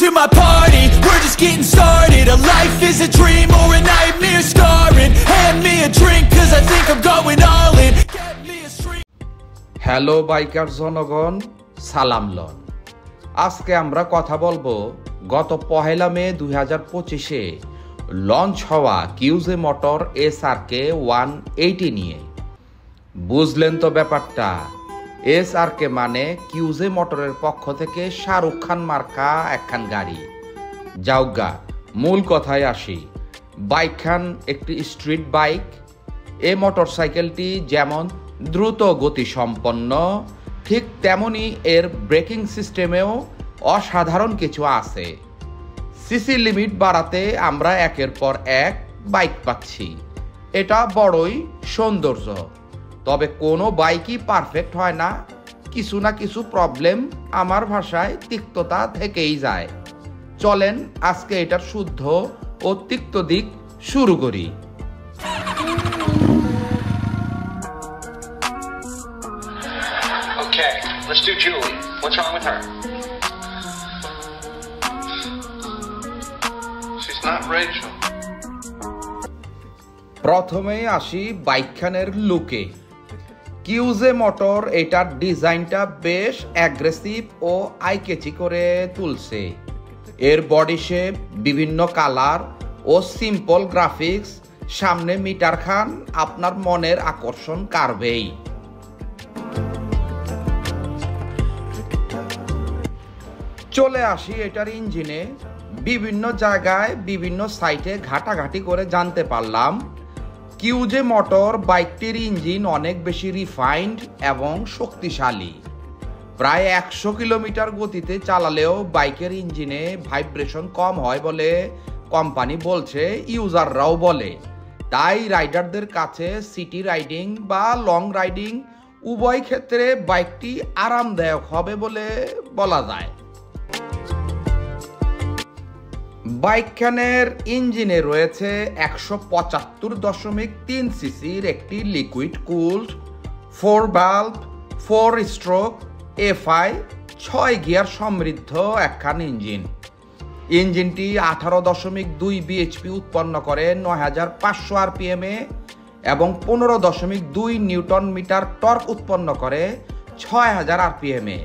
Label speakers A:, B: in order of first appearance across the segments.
A: to my party, we're just getting started. A life is a dream or a nightmare scarring. Hand me a drink cause I think I'm going all in. Get me a street.
B: Hello biker জনগণ, সালাম loan. আজকে আমরা কথা বলবো গত 1 মে 2025-এ launch হওয়া কিউজে motor SRK 180 নিয়ে। বুঝলেন তো ব্যাপারটা? SRK মানে কিউজে মোটরের পক্ষ থেকে শাহরুখ খান মার্কা একখান গাড়ি। যাওগা মূল কথায় আসি। বাইকখান একটি স্ট্রিট বাইক। এই মোটরসাইকেলটি যেমন দ্রুত গতি সম্পন্ন, ঠিক তেমনি এর ব্রেকিং সিস্টেমেও অসাধারণ কিছু আছে। সিসি লিমিট বাড়াতে আমরা একের পর এক বাইক পাচ্ছি, এটা বড়ই সৌন্দর্য। তবে কোনো বাইকই পারফেক্ট হয় না, কিছু না কিছু প্রবলেম আমার ভাষায় তিক্ততা থেকেই যায়। চলেন আজকে এটার শুদ্ধ ও তিক্ত দিক শুরু করি।
C: Okay, let's do Julie. What's wrong with her? She's not Rachel.
B: প্রথমেই আসি বাইকখানের লুকে। কিউজে মোটর এটার ডিজাইনটা বেশ অ্যাগ্রেসিভ ও আইকেচি করে তুলছে। এর বডি শেপ, বিভিন্ন কালার ও সিম্পল গ্রাফিক্স সামনে মিটার খান আপনার মনের আকর্ষণ কাড়বেই। চলে আসি এটার ইঞ্জিনে। বিভিন্ন জায়গায় বিভিন্ন সাইটে ঘাটাঘাটি করে জানতে পারলাম কিউজে মোটর বাইকটির ইঞ্জিন অনেক বেশি রিফাইন্ড এবং শক্তিশালী। প্রায় 100 কিলোমিটার গতিতে চালালেও বাইকের ইঞ্জিনে ভাইব্রেশন কম হয় বলে কোম্পানি বলছে, ইউজাররাও বলে। তাই রাইডারদের কাছে সিটি রাইডিং বা লং রাইডিং উভয় ক্ষেত্রে বাইকটি আরামদায়ক হবে বলে বলা যায়। বাইকখানের ইঞ্জিনে রয়েছে 175.3 সিসির একটি liquid cooled 4 valve 4 stroke FI 6 gear সমৃদ্ধ একখান ইঞ্জিন। ইঞ্জিনটি 18.2 bhp উৎপন্ন করে 9500 RPM এ এবং 15.2 নিউটন মিটার টর্ক উৎপন্ন করে 6000 RPM এ,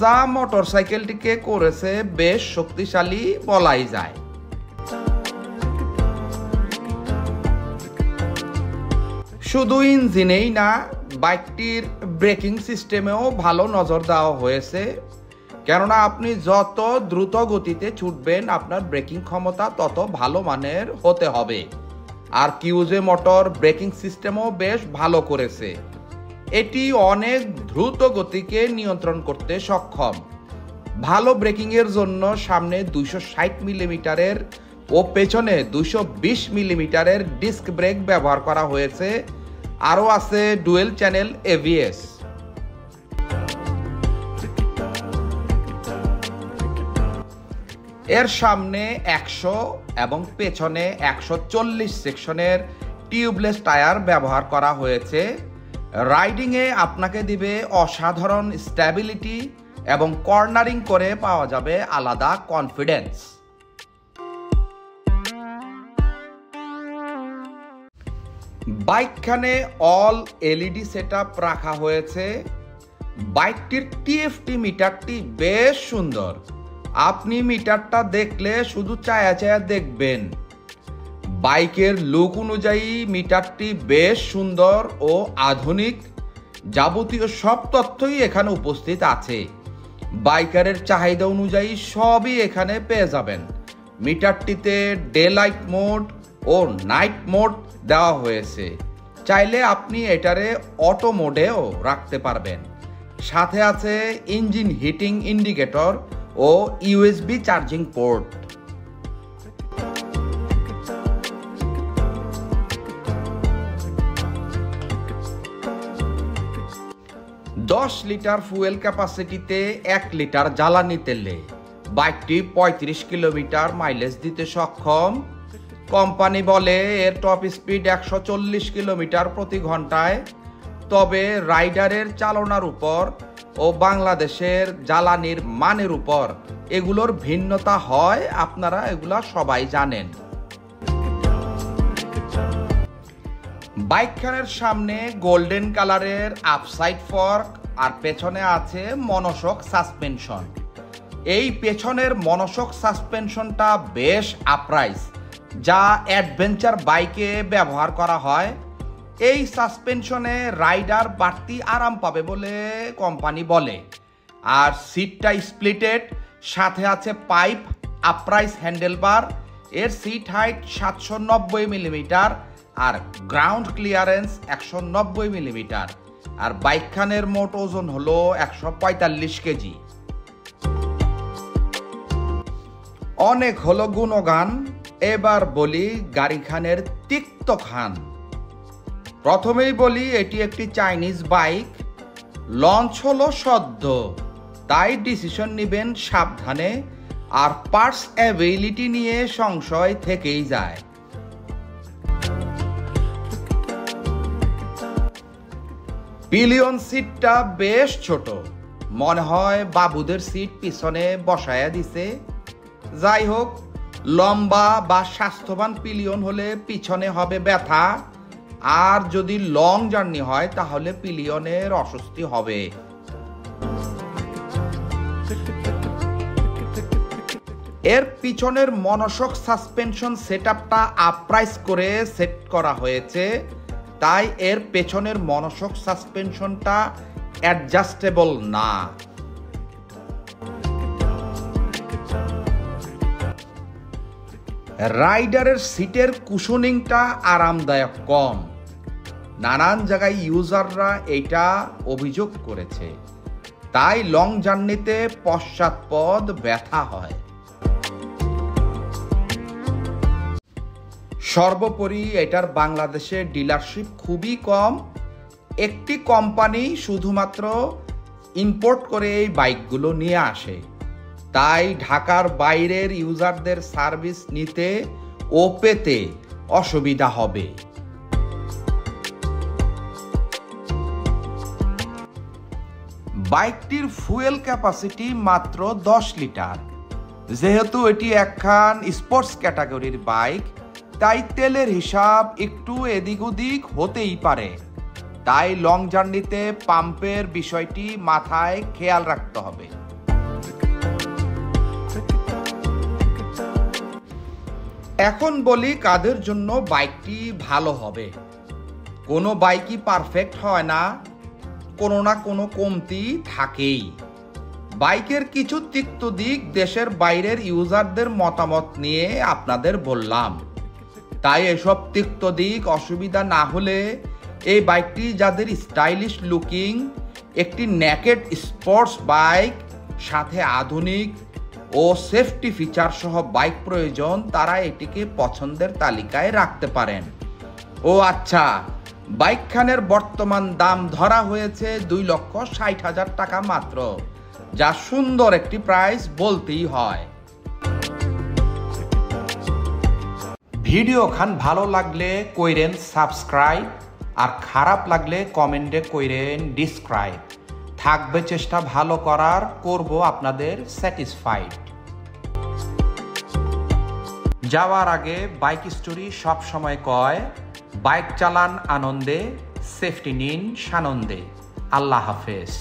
B: যা মোটরসাইকেলটিকে করেছে বেশ শক্তিশালী বলাই যায়। শুধু ইঞ্জিনেই না, বাইকটির ব্রেকিং সিস্টেমেও ভালো নজর দেওয়া হয়েছে। কেননা আপনি যত দ্রুত গতিতে ছুটবেন আপনার ব্রেকিং ক্ষমতা তত ভালো মানের হতে হবে। আর কিউজে মোটর ব্রেকিং সিস্টেমও বেশ ভালো করেছে। এটি অনেক দ্রুত গতিকে নিয়ন্ত্রণ করতে সক্ষম। ভালো ব্রেকিংয়ের জন্য সামনে 260 মিলিমিটারের ও পেছনে 220 মিলিমিটারের ডিস্ক ব্রেক ব্যবহার করা হয়েছে। আরও আছে ডুয়েল চ্যানেল ABS। এর সামনে 100 এবং পেছনে 140 সেকশনের টিউবলেস টায়ার ব্যবহার করা হয়েছে। রাইডিংয়ে আপনাকে দিবে অসাধারণ স্ট্যাবিলিটি এবং কর্নারিং করে পাওয়া যাবে আলাদা কনফিডেন্স। বাইকখানে অল LED সেটআপ রাখা হয়েছে। বাইকটির TFT মিটারটি বেশ সুন্দর। আপনি মিটারটা দেখলে শুধু চায়া চায়া দেখবেন। বাইকের লুক অনুযায়ী মিটারটি বেশ সুন্দর ও আধুনিক। যাবতীয় সব তথ্যই এখানে উপস্থিত আছে। বাইকারের চাহিদা অনুযায়ী সবই এখানে পেয়ে যাবেন। মিটারটিতে ডে লাইট মোড ও নাইট মোড দেওয়া হয়েছে। চাইলে আপনি এটারে অটো মোডেও রাখতে পারবেন। সাথে আছে ইঞ্জিন হিটিং ইন্ডিকেটর ও USB চার্জিং পোর্ট। দশ লিটার ফুয়েল ক্যাপাসিটিতে 1 লিটার জ্বালানি তেলে বাইকটি 35 কিলোমিটার মাইলেজ দিতে সক্ষম। কোম্পানি বলে এর টপ স্পিড 140 কিলোমিটার প্রতি ঘন্টায়। তবে রাইডারের চালনার উপর ও বাংলাদেশের জ্বালানির মানের উপর এগুলোর ভিন্নতা হয়, আপনারা এগুলা সবাই জানেন। বাইকখানের সামনে গোল্ডেন কালারের আপসাইড ফর্ক আর পেছনে আছে মনোশক সাসপেনশন। এই পেছনের মনোশক সাসপেনশনটা বেশ আপরাইজ, যা অ্যাডভেঞ্চার বাইকে ব্যবহার করা হয়। এই সাসপেনশনে রাইডার বাড়তি আরাম পাবে বলে কোম্পানি বলে। আর সিটটা স্প্লিটেড, সাথে আছে পাইপ আপরাইজ হ্যান্ডেলবার। এর সিট হাইট 790 মিলিমিটার আর গ্রাউন্ড ক্লিয়ারেন্স 190 মিলিমিটার। আর বাইকখানের মোট ওজন হলো 145 কেজি। অনেক হলো গুণগান, এবার বলি গাড়িখানের তিক্ত খান। প্রথমেই বলি এটি একটি চাইনিজ বাইক, লঞ্চ হলো সদ্য, তাই ডিসিশন নেবেন সাবধানে। আর পার্টস অ্যাভেইলিটি নিয়ে সংশয় থেকেই যায়। পিলিয়ন সিটটা বেশ ছোট, মনে হয় বাবুদের সিট পিছনে বসায়া দিছে। যাই হোক, লম্বা বা স্বাস্থ্যবান পিলিয়ন হলে পিছনে হবে ব্যথা, আর যদি লং জার্নি হয় তাহলে পিলিয়নের অস্বস্তি হবে। এর পিছনের মনোশক সাসপেনশন সেটআপটা আপরাইজ করে সেট করা হয়েছে, তাই এর পেছনের মনোশক সাসপেনশনটা অ্যাডজাস্টেবল না। রাইডারের সিটের কুশনিংটা আরামদায়ক কম। নানান জায়গায় ইউজাররা এটা অভিযোগ করেছে, তাই লং জার্নিতে পশ্চাৎপদ ব্যথা হয়। সর্বোপরি এটার বাংলাদেশে ডিলারশিপ খুবই কম। একটি কোম্পানি শুধুমাত্র ইম্পোর্ট করে এই বাইকগুলো নিয়ে আসে, তাই ঢাকার বাইরের ইউজারদের সার্ভিস নিতে ও পেতে অসুবিধা হবে। বাইকটির ফুয়েল ক্যাপাসিটি মাত্র 10 লিটার। যেহেতু এটি একখান স্পোর্টস ক্যাটাগরির বাইক, তাই তেলের হিসাব একটু এদিক ওদিক হতেই পারে। তাই লং জার্নিতে পাম্পের বিষয়টি মাথায় খেয়াল রাখতে হবে। এখন বলি কাদের জন্য বাইকটি ভালো হবে। কোনো বাইকই পারফেক্ট হয় না, কোনো না কোনো কমতি থাকেই। বাইকের কিছু তিক্ত দিক দেশের বাইরের ইউজারদের মতামত নিয়ে আপনাদের বললাম, তাই এসব তিক্ত দিক অসুবিধা না হলে এই বাইকটি যাদের স্টাইলিশ লুকিং একটি নেকেড স্পোর্টস বাইক সাথে আধুনিক ও সেফটি ফিচার সহ বাইক প্রয়োজন, তারা এটিকে পছন্দের তালিকায় রাখতে পারেন। ও আচ্ছা, বাইকখানের বর্তমান দাম ধরা হয়েছে 2,60,000 টাকা মাত্র, যা সুন্দর একটি প্রাইস বলতেই হয়। ভিডিও খান ভালো লাগলে কইরেন সাবস্ক্রাইব, আর খারাপ লাগলে কমেন্টে কইরেন ডিসক্রাইব। থাকবে চেষ্টা ভালো করার, করব আপনাদের স্যাটিসফাইড। যাওয়ার আগে বাইক স্টোরি সব সময় কয়, বাইক চালান আনন্দে, সেফটি নিন সানন্দে। আল্লাহ হাফেজ।